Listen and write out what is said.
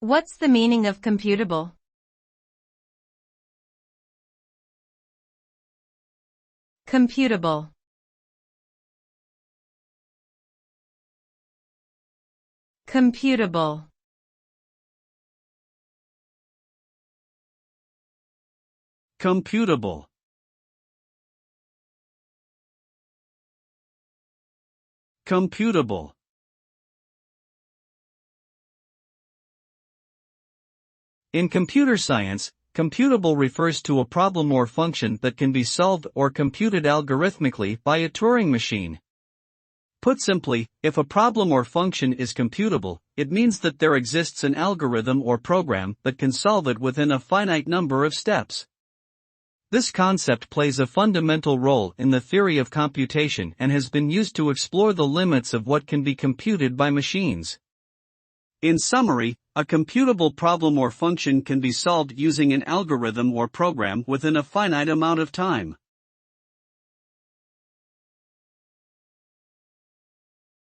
What's the meaning of computable? Computable. Computable. Computable. Computable. In computer science, computable refers to a problem or function that can be solved or computed algorithmically by a Turing machine. Put simply, if a problem or function is computable, it means that there exists an algorithm or program that can solve it within a finite number of steps. This concept plays a fundamental role in the theory of computation and has been used to explore the limits of what can be computed by machines. In summary, a computable problem or function can be solved using an algorithm or program within a finite amount of time.